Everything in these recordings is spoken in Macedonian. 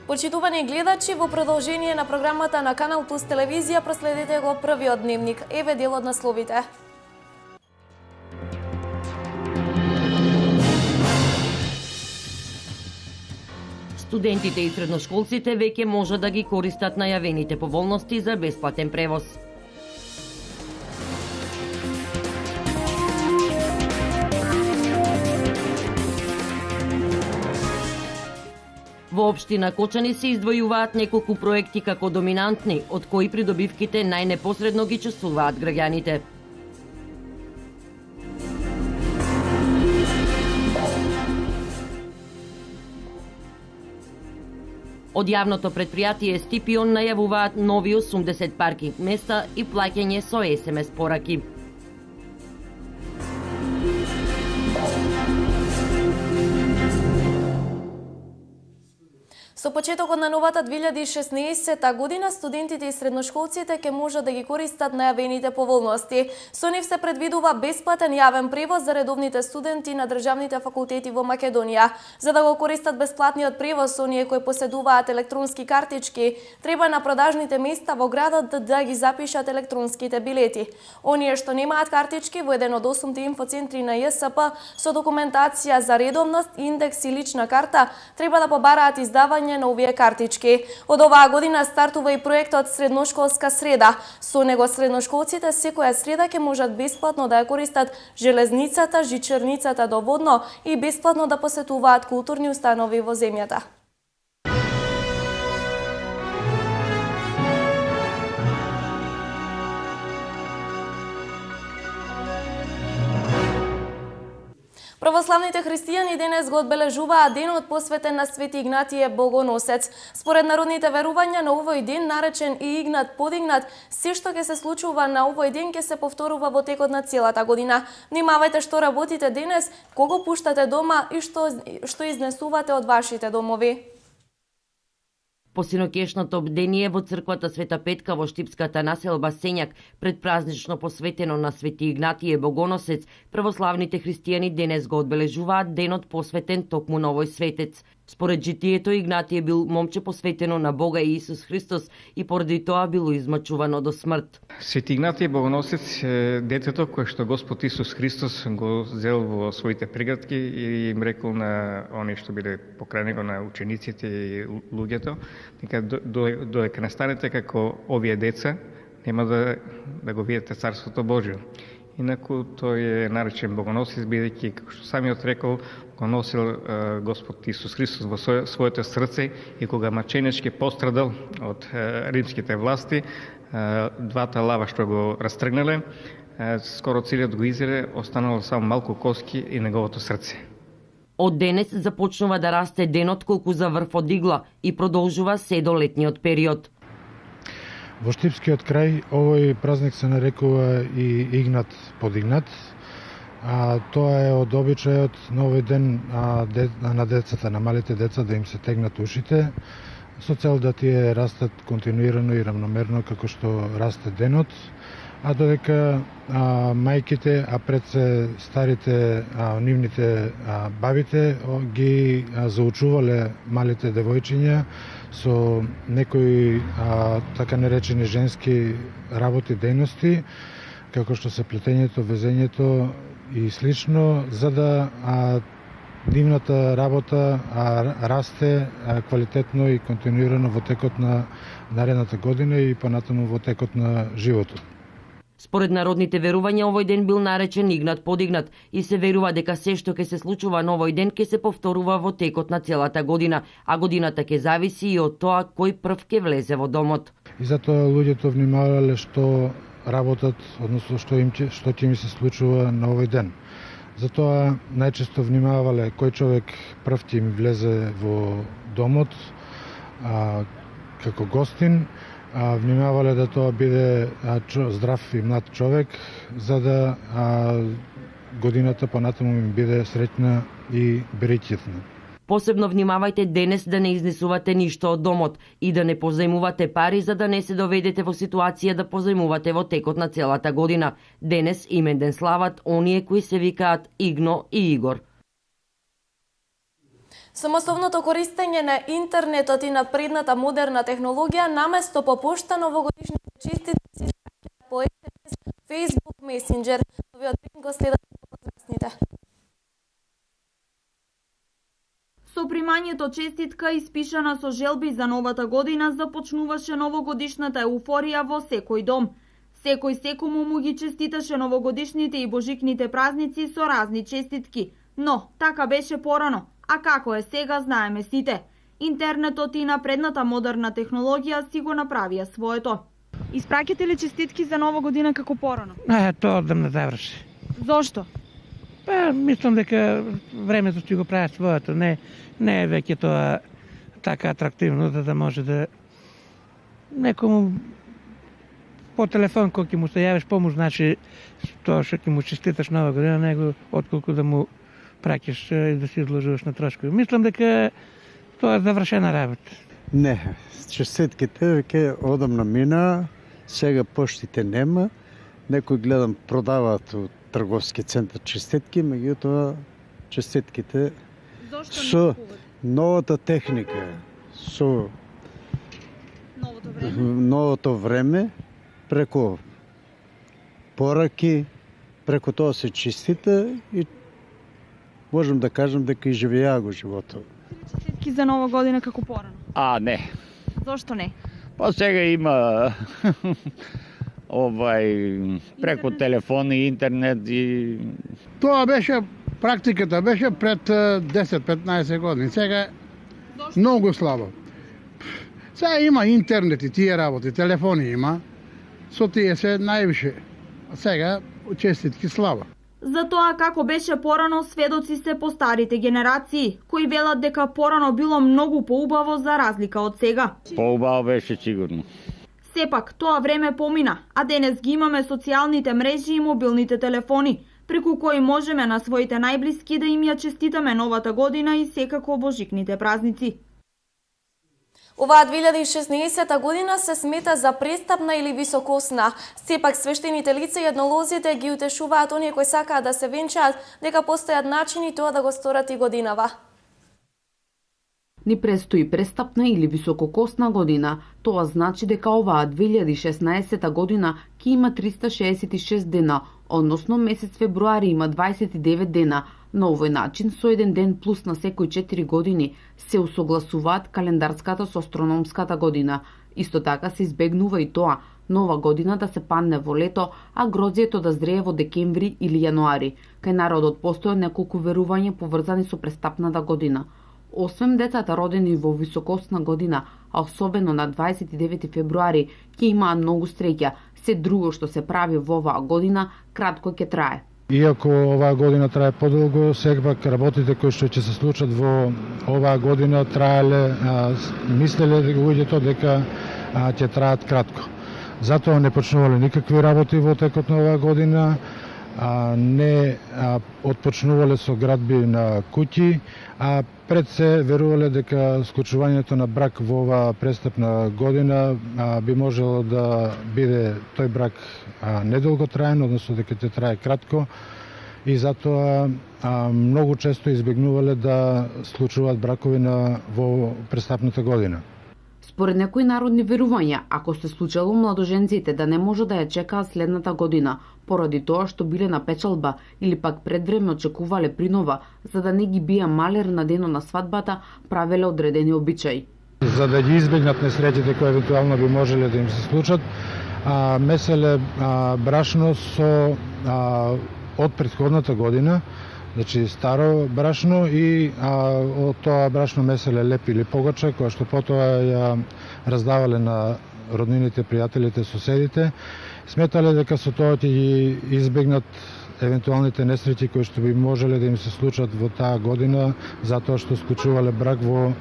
Почитувани гледачи, во продолжение на програмата на Канал Плюс телевизија проследете го првиот дневник. Еве дел од насловите. Студентите и средношколците веќе можат да ги користат најавените поволности за бесплатен превоз. Во општина Кочани се издвојуваат неколку проекти како доминантни, од кои придобивките најнепосредно ги чувствуваат граѓаните. Од јавното предпријатие Стипион најавуваат нови 80 парки места и плаќање со СМС пораки. Со почетокот на новата 2016 година, студентите и средношколците ќе можат да ги користат најавените поволности. Со нив се предвидува бесплатен јавен превоз за редовните студенти на државните факултети во Македонија. За да го користат бесплатниот превоз, оние кои поседуваат електронски картички, треба на продажните места во градот да ги запишат електронските билети. Оние што немаат картички во еден од 8 инфоцентри на ЈСП со документација за редовност, индекс и лична карта, треба да побараат издавање на овие картички. Од оваа година стартува и проектот Средношколска среда. Со него средношколците секоја среда ќе можат бесплатно да ја користат железницата, жичерницата до Водно и бесплатно да посетуваат културни установи во земјата. Православните христијани денес го одбележуваат денот посветен на Свети Игнатије Богоносец. Според народните верувања на овој ден, наречен и Игнат подигнат, се што ќе се случува на овој ден ќе се повторува во текот на целата година. Внимавајте што работите денес, кого пуштате дома и што изнесувате од вашите домови. Посинокешното бдение во црквата Света Петка во Штипската населба Сењак, предпразнично посветено на Свети Игнатије Богоносец, православните христијани денес го одбележуваат денот посветен токму на овој светец. Според житието, Игнатије бил момче посветено на Бога и Исус Христос и поради тоа било измачувано до смрт. Свети Игнатије Богоносец е детето кое што Господ Исус Христос го зел во своите приградки и им рекол на оние што биле покрај него, на учениците и луѓето, дека додека настанете како овие деца, нема да го видите Царството Божие. Инаку тој е наречен Богоносец, бидејќи, како што самиот рекол, го носил Господ Исус Христос во своето срце и кога маченички пострадал од римските власти, двата лава што го растргнале, скоро целиот го изеде, останало само малку коски и неговото срце. Од денес започнува да расте денот колку за врвот игла и продолжува се до летниот период. Во Штипскиот крај овој празник се нарекува и Игнат подигнат. Тоа е од обичајот на овој ден на децата, на малите деца да им се тегнат ушите, со цел да тие растат континуирано и равномерно како што расте денот, а додека мајките, а пред се старите, нивните бабите ги заучувале малите девојчиња со некои така наречени женски работи, дејности, како што се плетењето, везењето и слично, за да нивната работа расте квалитетно и континуирано во текот на наредната година и понатаму во текот на животот. Според народните верувања, овој ден бил наречен Игнат подигнат и се верува дека се што ќе се случува на овој ден ќе се повторува во текот на целата година, а годината ќе зависи и од тоа кој прв ќе влезе во домот. И затоа луѓето внимавале што работат, односно што ќе им се случува на овој ден. Затоа најчесто внимавале кој човек прв ќе им влезе во домот како гостин, внимавале да тоа биде здрав и млад човек, за да годината понатаму им биде среќна и береќитна. Посебно внимавајте денес да не изнесувате ништо од домот и да не позајмувате пари за да не се доведете во ситуација да позајмувате во текот на целата година. Денес имен ден слават оние кои се викаат Игно и Игор. Со масовното користење на интернетот и напредната модерна технологија, наместо по пошта новогодишните честитки се испраќаат по SMS, Facebook Messenger. Новиот трend го следат возрастните. Со примањето честитка испишана со желби за новата година започнуваше новогодишната еуфорија во секој дом. Секој секому му ги честиташе новогодишните и божикните празници со разни честитки. Но, така беше порано. А како е сега, знаеме сите. Интернетот и напредната модерна технологија си го направија своето. Испраќате ли честитки за нова година како порано? Тоа одамна заврши. Зошто? Мислам дека времето ќе го прави своето. Не е веќе тоа така атрактивно да може да некому по телефон кој ќе му се јавиш помош, значи тоа што ќе му честиташ нова година, него отколку да му праќаш и да си изложуваш на трошкови. Мислам дека тоа е завршена работа. Не, честитките веќе одамна мина, сега поштите нема. Некои гледам продаваат у трговски центар честитки, меѓутоа честитките со новата техника, со новото време, преку пораки, преку тоа се честита и можам да кажам дека и живеја го животот. Честитки за нова година како порано? Не. Зошто не? Па сега има преку телефон и интернет и Тоа беше практиката беше пред 10-15 години. Сега многу слабо. Сега има интернет и тие работи, телефони има. Со тие се највише. А сега честитки слабо. За тоа како беше порано, сведоци се по старите генерации, кои велат дека порано било многу поубаво за разлика од сега. поубаво беше сигурно. Сепак, тоа време помина, а денес ги имаме социјалните мрежи и мобилните телефони, преку кои можеме на своите најблиски да им ја честитаме новата година и секако божикните празници. Оваа 2016 година се смета за престапна или високосна. Сепак свештените лица и еднолозите ги утешуваат оние кои сакаат да се венчаат, дека постојат начини тоа да го сторат и годинава. Ни престои престапна или висококосна година. Тоа значи дека оваа 2016 година ќе има 366 дена, односно месец февруари има 29 дена. На овој начин, со еден ден плюс на секој 4 години, се усогласуваат календарската со астрономската година. Исто така се избегнува и тоа, нова година да се падне во лето, а грозието да зрее во декември или јануари. Кај народот постојат неколку верувања поврзани со престапната година. Освен децата родени во високосна година, а особено на 29 февруари, ќе имаат многу среќа. Се друго што се прави во оваа година, кратко ќе трае. Иако оваа година трае подолго, сепак работите кои што ќе се случат во оваа година траеле, мислеле луѓето дека ќе траат кратко. Затоа не почнувале никакви работи во текот на оваа година, не отпочнувале со градби на куќи, а пред се верувале дека склучувањето на брак во оваа престапна година би можело да биде тој брак недолготраен, односно дека ќе трае кратко, и затоа многу често избегнувале да склучуваат бракови во престапната година. Според некои народни верувања, ако се случило младоженците да не може да ја чекаат следната година, поради тоа што биле на печалба или пак предвреме очекувале принова, за да не ги бија малер на денот на свадбата, правеле одредени обичаи. За да ги избегнат несреќите кои евентуално би можеле да им се случат, меселе брашно со од претходната година, значи старо брашно, и од тоа брашно меселе леп или погача, која што потоа ја раздавале на роднините, пријателите, соседите. Сметале дека со тоа ќе ги избегнат евентуалните несреќи кои што би можеле да им се случат во таа година, затоа што склучувале брак во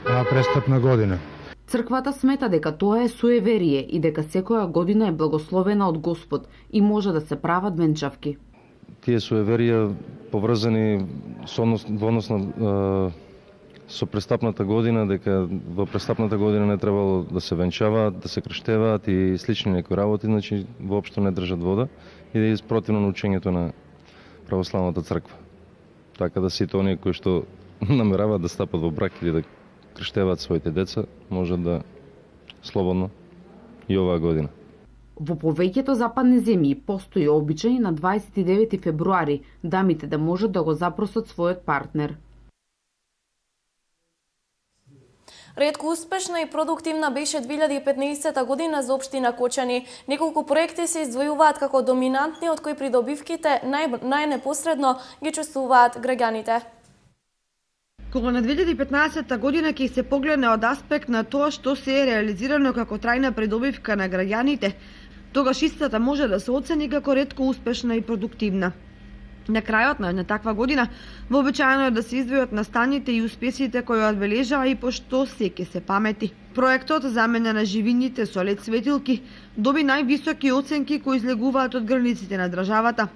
престапна година. Црквата смета дека тоа е суеверие и дека секоја година е благословена од Господ и може да се прават венчавки. Тие суеверија поврзани со однос на со престапната година, дека во престапната година не требало да се венчаваат, да се крштеваат и слични некои работи, значи воопшто не држат вода и да е спротивно на учењето на православната црква. Така да сите оние кои што намераваат да стапат во брак или да крштеваат своите деца, можат да слободно и оваа година. Во повеќето западни земји постои обичај на 29 февруари дамите да можат да го запросат својот партнер. Ретко успешна и продуктивна беше 2015 година за општина Кочани. Неколку проекти се издвојуваат како доминантни, од кои придобивките најнепосредно ги чувствуваат граѓаните. Кога на 2015 година ќе се погледне од аспект на тоа што се е реализирано како трајна придобивка на граѓаните, тогаш истата може да се оцени како ретко успешна и продуктивна. На крајот на една таква година, вообичаено е да се издвојат настаните и успесите кои одбележава и пошто се ќе се памети. Проектот замена на живините со LED светилки доби највисоки оценки кои излегуваат од границите на државата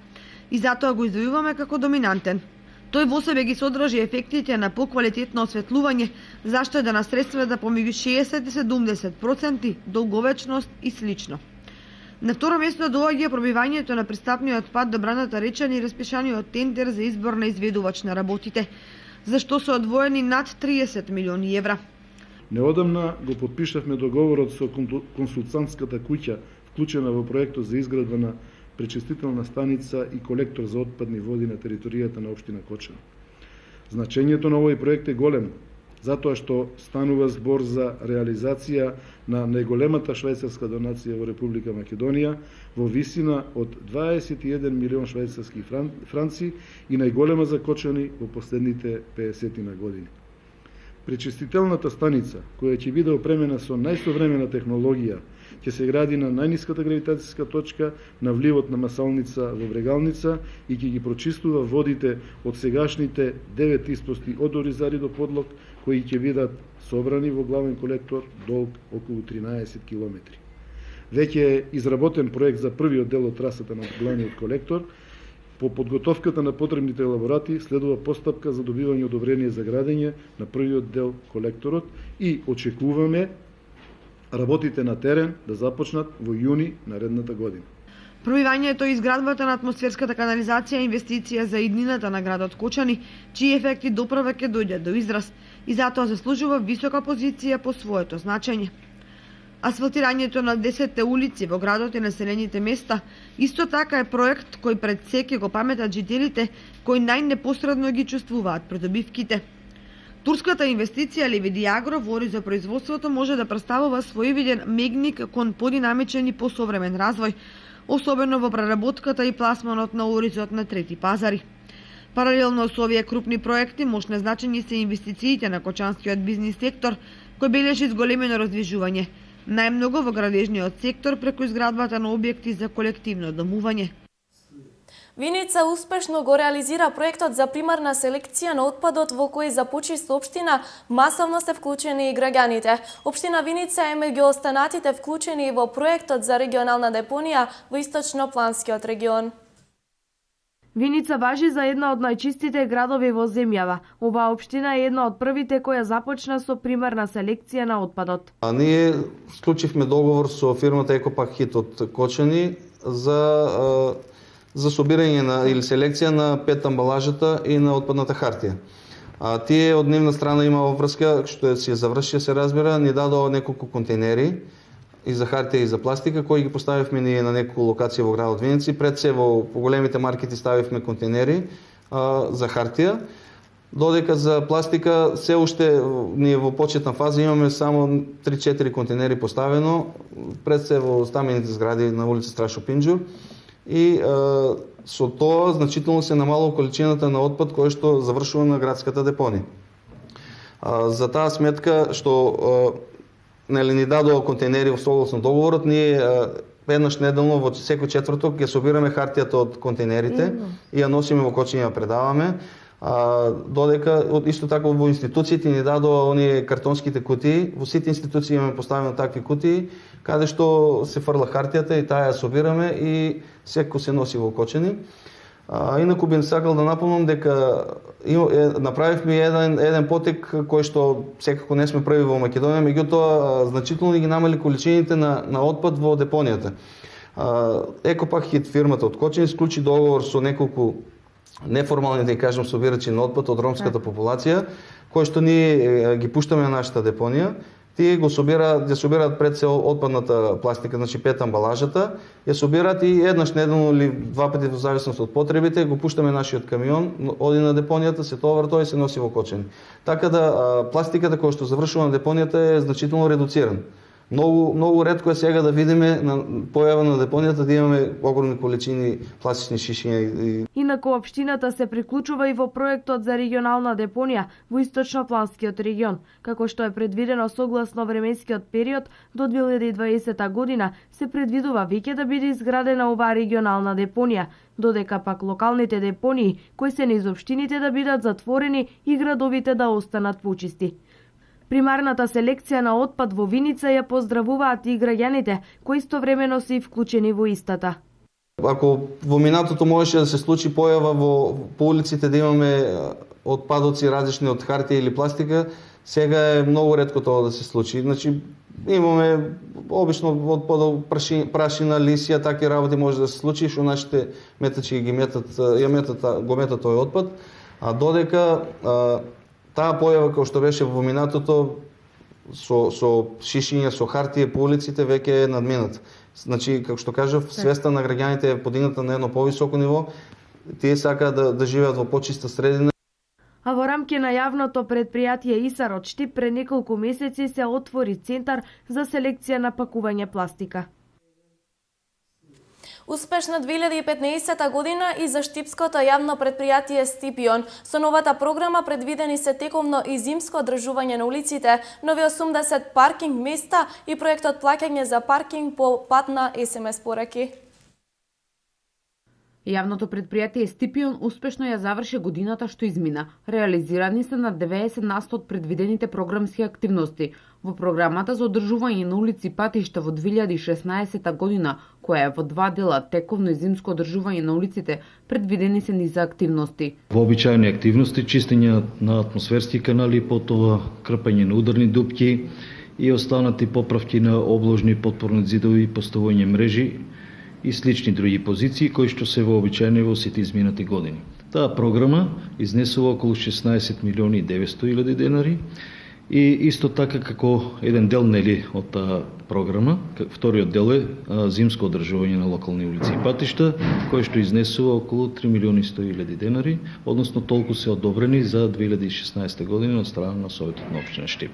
и затоа го издвојуваме како доминантен. Тој во себе ги содржи ефектите на поквалитетно осветлување, заштеда на средствата помеѓу 60 и 70%, долговечност и слично. На второ место доаѓа пробивањето на пристапниот пат до Браната Речани и распишаниот тендер за избор на изведувач на работите, за што се одвоени над 30 милиони евра. Неодамна го подпишавме договорот со консултантската куќа, вклучена во проектот за изградба на пречистителна станица и колектор за отпадни води на територијата на општина Кочани. Значењето на овој проект е големо, затоа што станува збор за реализација на најголемата швајцарска донација во Република Македонија во висина од 21 милион швајцарски франци и најголема за Кочани во последните 50 на години. Пречистителната станица, која ќе биде опремена со најсовремена технологија, ќе се гради на најниската гравитацијска точка на вливот на масалница во Брегалница и ќе ги прочистува водите од сегашните 9 испусти од Оризари до Подлог, кои ќе бидат собрани во главен колектор долг околу 13 километри. Веќе е изработен проект за првиот дел од трасата на главниот колектор. По подготовката на потребните елаборати следува постапка за добивање одобрение за градење на првиот дел колекторот и очекуваме работите на терен да започнат во јуни наредната година. Пробивањето и изградбата на атмосферската канализација е инвестиција за иднината на градот Кочани, чии ефекти доправа ќе дојдат до израз и затоа заслужува висока позиција по своето значење. Асфалтирањето на 10 улици во градот и населените места исто така е проект кој пред се ќе го паметат жителите кои најнепосредно ги чувствуваат придобивките. Турската инвестиција Левидиагро вори за производството може да представува своевиден мегник кон подинамичен и посовремен развој, особено во преработката и пласманот на оризот на трети пазари. Паралелно со овие крупни проекти, мощно значење се инвестициите на кочанскиот бизнис сектор, кој бележи зголемено раздвижување, најмногу во градежниот сектор преку изградбата на објекти за колективно домување. Виница успешно го реализира проектот за примарна селекција на отпадот во кој за почист општина масовно се вклучени и граѓаните. Општина Виница е меѓу останатите вклучени во проектот за регионална депонија во Источнопланскиот регион. Виница важи за една од најчистите градови во земјава. Оваа општина е една од првите која започна со примарна селекција на отпадот. Ние склучивме договор со фирмата Екопак-Хит од Кочани за собирање или селекција на пет амбалажата и на отпадната хартија. Тие од нивна страна имаа врска, што се заврши, се разбира, ни дадоа неколку контейнери и за хартија и за пластика, кои ги поставивме ние на неколку локации во градот Виница. Пред се во поголемите маркети ставивме контейнери за хартија. Додека за пластика се уште ние во почетна фаза имаме само 3-4 контейнери поставено, пред се во стамените згради на улица Страшо Пинџур. И со тоа значително се намалува количината на отпад кој што завршува на градската депонија. За таа сметка што ни дадоа контейнери во согласно договорот, ние еднаш неделно во секој четврток ќе собираме хартијата од контейнерите и ја носиме во Кочани ја предаваме. Додека исто така во институциите ни дадоа оние картонските кутии, во сите институции имаме поставено такви кутии, каде што се фрла хартијата и таа ја собираме и секој се носи во Кочани. Инаку би сакал да напомнам дека направивме еден потек кој што секако не сме први во Македонија, меѓутоа значително ги намали количините на отпад во депонијата. Екопак-хит фирмата од Кочани склучи договор со неколку неформални, да кажем, собирачи на отпад од ромската популација, кои што ние ги пуштаме на нашата депонија. Тие ја собираат пред се отпадната пластика, значи пет амбалажата, ја собираат и еднаш неделно или два пати во зависност од потребите, го пуштаме нашиот камион, оди на депонијата, се товар тој и се носи во Кочани. Така да пластиката која што завршува на депонијата е значително редуцирана. Многу ретко е сега да видиме на појава на депонијата да имаме огромни количини пластични шишиња. Инаку општината се приклучува и во проектот за регионална депонија во источнопланскиот регион, како што е предвидено согласно временскиот период до 2020 година се предвидува веќе да биде изградена оваа регионална депонија, додека пак локалните депонии кои се низ општините да бидат затворени и градовите да останат почисти. Примарната селекција на отпад во Виница ја поздравуваат и граѓаните кои истовремено се и вклучени во истата. Ако во минатото можеше да се случи појава по улиците да имаме отпадоци различни од хартија или пластика, сега е многу ретко тоа да се случи. Значи имаме обично отпадот прашина, лисија, такви работи може да се случи, што нашите метачи го метат тој отпад, а додека таа појава кој што беше во минатото со шишиња, со хартија по улиците веќе е надмината. Значи, како што кажав, свеста на граѓаните е подигната на едно повисоко ниво. Тие сакаат да живеат во почиста средина. А во рамки на јавното предпријатие ИСАР од Штип пред неколку месеци се отвори центар за селекција на пакување пластика. Успешна 2015 година и за штипското јавно предпријатие Стипион. Со новата програма предвидени се тековно и зимско одржување на улиците, нови 80 паркинг места и проектот плаќање за паркинг по пат на СМС пораки. Јавното предпријатие Стипион успешно ја заврши годината што измина. Реализирани се на 90% од предвидените програмски активности. Во програмата за одржување на улици и патишта во 2016 година, која е во два дела тековно и зимско одржување на улиците, предвидени се низа активности. Вообичаени активности, чистење на атмосферски канали, потоа крпање на ударни дупки и останати поправки на обложни подпорни зидови, поставување мрежи и слични други позиции кои што се вообичаени во сите изминати години. Таа програма изнесува околу 16 милиони и 900 илјади денари и исто така како еден дел од таа програма, вториот дел е зимско одржување на локални улици и патишта, кој што изнесува околу 3 милиони 100 илјади денари, односно толку се одобрени за 2016 година од страна на Советот на општина Штип.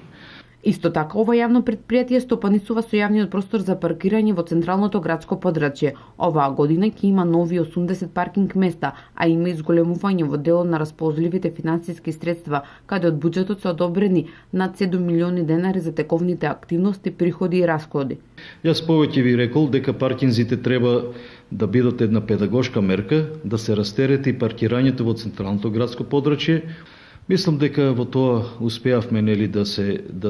Исто така, ова јавно предпријатие стопанисува со јавниот простор за паркирање во централното градско подрачје. Оваа година ќе има нови 80 паркинг места, а има изголемување во делот на расположливите финансиски средства, каде од буџетот се одобрени над 7 милиони денари за тековните активности, приходи и расходи. Јас повеќе ви рекол дека паркинзите треба да бидат една педагошка мерка, да се растерети паркирањето во централното градско подрачје. Мислам дека во тоа успеавме да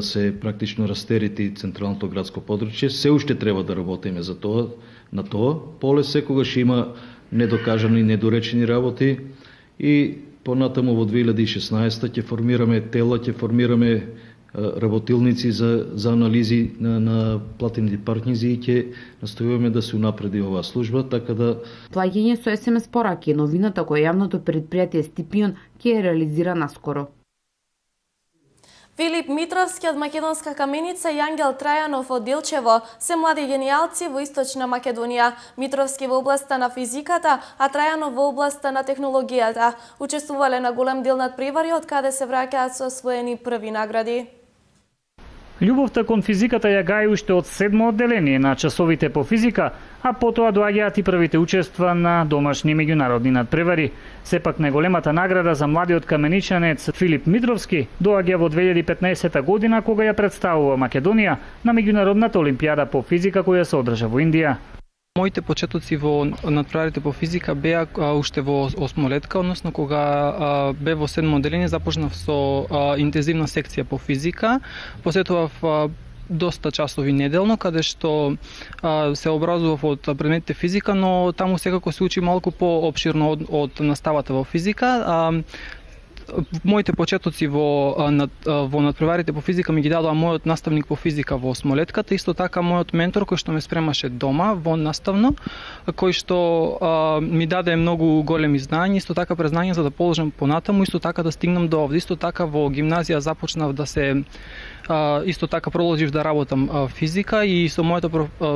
се практично растерети централното градско подрачје. Се уште треба да работиме за тоа, на тоа. Поле секогаш има недокажани, недоречени работи и понатаму во 2016 ќе формираме тела, ќе формираме работилници за анализи на платените паркинзи и ќе настојуваме да се унапреди оваа служба, така да плаќање со СМС пораки е новината која јавното предпријатие Стипион ќе ја реализира наскоро. Филип Митровски од Македонска каменица и Ангел Трајанов од Делчево се млади генијалци во Источна Македонија. Митровски во областа на физиката, а Трајанов во областа на технологијата. Учествувале на голем дел надпревари, од каде се враќаат со освоени први награди. Љубовта кон физиката ја гаи уште од 7 одделение на часовите по физика, а потоа доаѓаат и првите учества на домашни меѓународни надпревари. Сепак најголемата награда за младиот каменичанец Филип Митровски доаѓа во 2015 година кога ја представува Македонија на меѓународната олимпијада по физика која се одржа во Индија. Моите почетоци во надпреварите по физика беа уште во осмолетка, односно кога бе во 7 одделение започнав со интензивна секција по физика, посетував доста часови неделно, каде што се образував од предметите физика, но таму секако се учи малку поопширно од наставата во физика. Моите почетоци во надпреварите по физика ми ги дадоа мојот наставник по физика во Смолетката, исто така мојот ментор кој што ме спремаше дома во наставно, кој што ми даде многу големи знања, исто така през знања за да положам понатаму, исто така да стигнам до овде, исто така во гимназија започнав да се исто така продолжив да работам физика и со мојата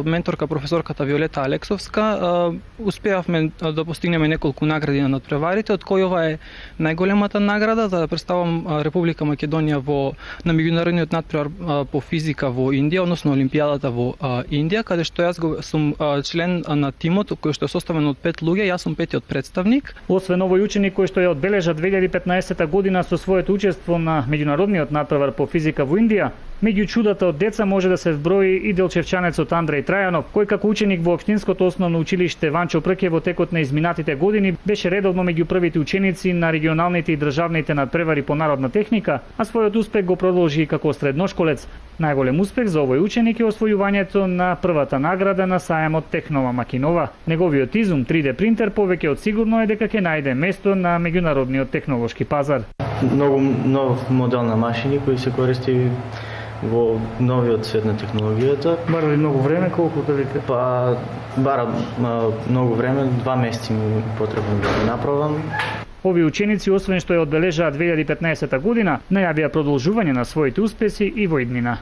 менторка професорката Виолета Алексовска успеавме да постигнеме неколку награди на надпреварите, од кој ова е најголемата награда за да представам Република Македонија на меѓународниот надпревар по физика во Индија, односно Олимпијадата во Индија, каде што јас сум член на тимот кој што е составен од 5 луѓе, јас сум петиот представник. Освен овој ученик кој што ја одбележа 2015 година со своето учество на меѓународниот надпревар по физика во Индија, меѓу чудата од деца може да се вброи и делчевчанецот Андреј Трајанов, кој како ученик во Општинското основно училиште Ванчо Прке во текот на изминатите години беше редовно меѓу првите ученици на регионалните и државните надпревари по народна техника, а својот успех го продолжи и како средношколец. Најголем успех за овој ученик е освојувањето на првата награда на сајамот Технова Макинова. Неговиот изум 3D принтер повеќе од сигурно е дека ќе најде место на меѓународниот технолошки пазар. Многу нов модел на машини кои се користи во новиот свет на технологијата. Бара ли многу време, колку да вика? Па бара многу време, 2 месеци ми потребно да го направам. Овие ученици, освен што ја одбележаа 2015 година, најавија продолжување на своите успеси и во иднина.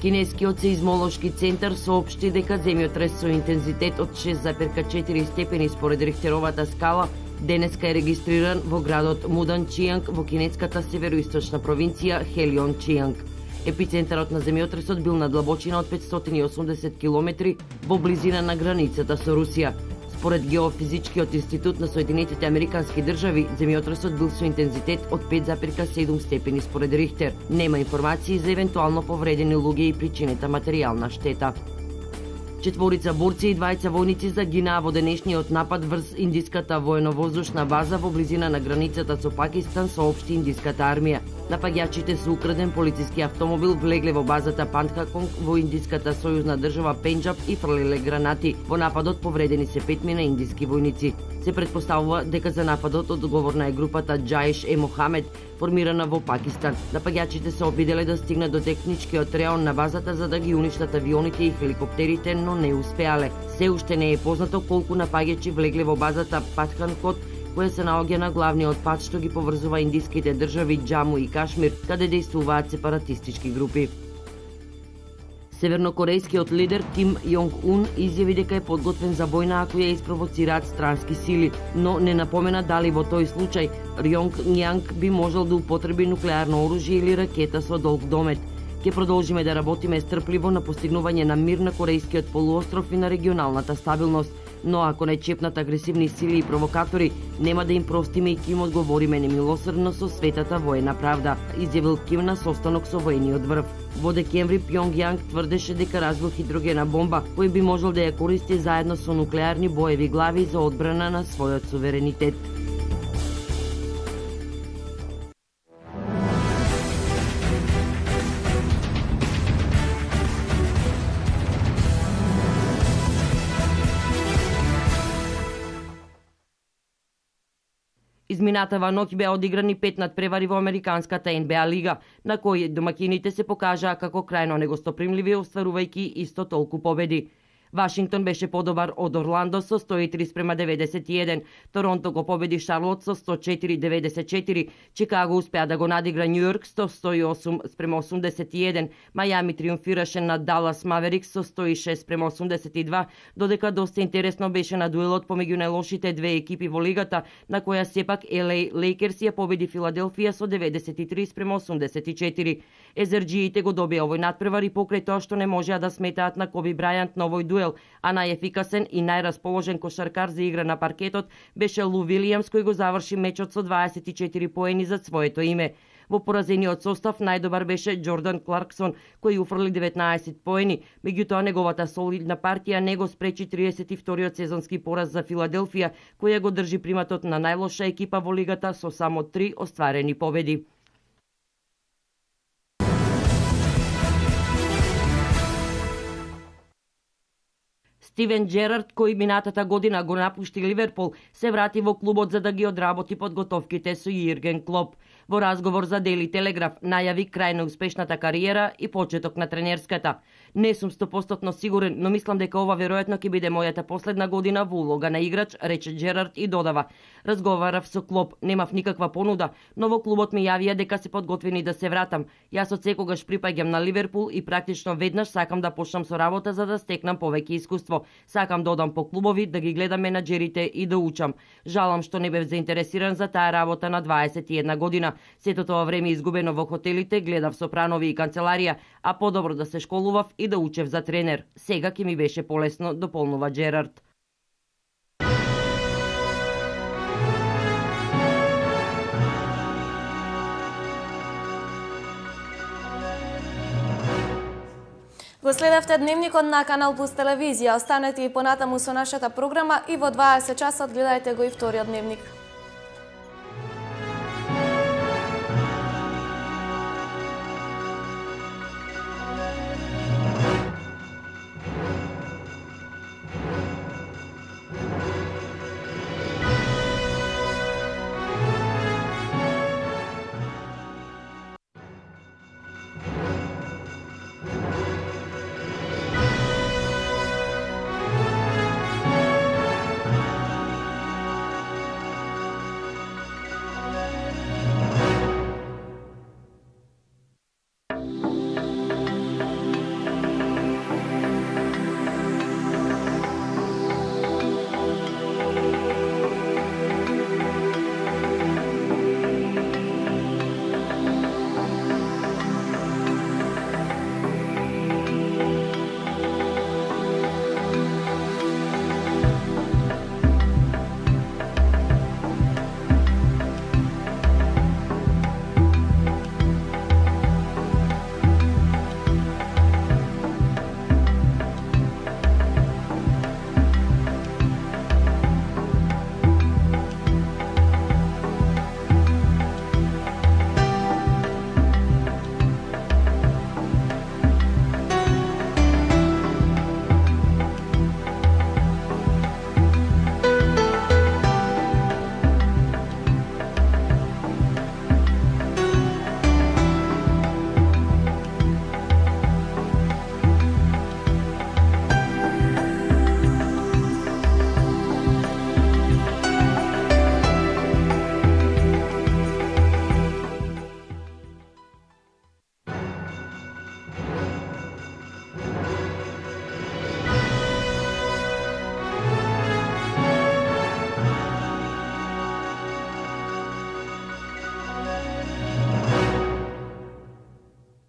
Кинескиот сеизмолошки центар соопшти дека земјотрес со интензитет од 6,4 степени според Рихтеровата скала денеска е регистриран во градот Мудан Чијанг во кинеската североисточна провинција Хелион Чијанг. Епицентарот на земјотресот бил на длабочина од 580 км во близина на границата со Русија. Според Геофизичкиот институт на Соединетите Американски држави, земјотресот бил со интензитет од 5,7 степени според Рихтер. Нема информации за евентуално повредени луѓе и причинета материјална штета. 4 борци и 2 војници загинаа во денешниот напад врз индиската воено-воздушна база во близина на границата со Пакистан, соопшти индиската армија. Напаѓачите со украден полициски автомобил влегле во базата Пантхаконг во индиската сојузна држава Пенџаб и фрлеле гранати. Во нападот повредени се 5 индиски војници. Се претпоставува дека за нападот одговорна е групата Џаеш е Мохамед, формирана во Пакистан. Напаѓачите се обиделе да стигнат до техничкиот реон на базата за да ги уништат авионите и хеликоптерите, но не успеале. Се уште не е познато колку напаѓачи влегле во базата Патханкот, која се наоѓа на главниот пат што ги поврзува индиските држави Џаму и Кашмир, каде действуваат сепаратистички групи. Севернокорејскиот лидер Ким Јонг Ун изјави дека е подготвен за војна ако ја испровоцираат странски сили, но не напомена дали во тој случај Јонг Њанг би можел да употреби нуклеарно оружје или ракета со долг домет. Ќе продолжиме да работиме стрпливо на постигнување на мир на Корејскиот полуостров и на регионалната стабилност, но ако не чепнат агресивни сили и провокатори, нема да им простиме и ќе им одговориме немилосрдно со светата воена правда, изјавил Ким на состанок со воениот врв. Во декември Пјонгјанг тврдеше дека развил хидрогена бомба, кој би можел да ја користи заедно со нуклеарни боеви глави за одбрана на својот суверенитет. Изминатава ноќ беа одиграни 5 надпревари во американската НБА лига, на кои домакините се покажаа како крајно негостопримливи, остварувајќи исто толку победи. Вашингтон беше подобар од Орландо со 103:91, Торонто го победи Шарлот со 104:94, Чикаго успеа да го надигра Њујорк со 108:81, Мајами триумфираше над Далас Маверикс со 106:82, додека доста интересно беше на дуелот помеѓу најлошите две екипи во лигата, на која сепак LA Лейкерс ја победи Филаделфија со 93:84. Езерџиите го добија овој надпревар и покрај тоа што не можеа да сметаат на Коби Брајант на овој дуел, а најефикасен и најрасположен кошаркар за игра на паркетот беше Лу Вилијамс, кој го заврши мечот со 24 поени за своето име. Во поразениот состав најдобар беше Джордан Кларксон, кој уфрли 19 поени, меѓутоа неговата солидна партија не го спречи 32-иот сезонски пораз за Филаделфија, која го држи приматот на најлоша екипа во лигата со само 3 остварени победи. Стивен Джерард, кој минатата година го напушти Ливерпул, се врати во клубот за да ги одработи подготовките со Јирген Клоп. Во разговор за Дели Телеграф најави крај на успешната кариера и почеток на тренерската. Не сум 100% сигурен, но мислам дека ова веројатно ќе биде мојата последна година во улога на играч, рече Джерард и додава: разговарав со Клоп, немав никаква понуда, но во клубот ми јавија дека се подготвени да се вратам. Јас од секогаш припаѓам на Ливерпул и практично веднаш сакам да почнам со работа за да стекнам повеќе искуство. Сакам да одам по клубови, да ги гледам менаџерите и да учам. Жалам што не бев заинтересиран за таа работа на 21 година. Сето тоа време изгубено во хотелите, гледав сопранови и канцеларија, а подобро да се школував и да учев за тренер. Сега ќе ми беше полесно, дополнува Джерард. Го следевте Дневникот на Канал Плюс телевизија. Останете и понатаму со нашата програма и во 20 часот гледајте го и вториот Дневник.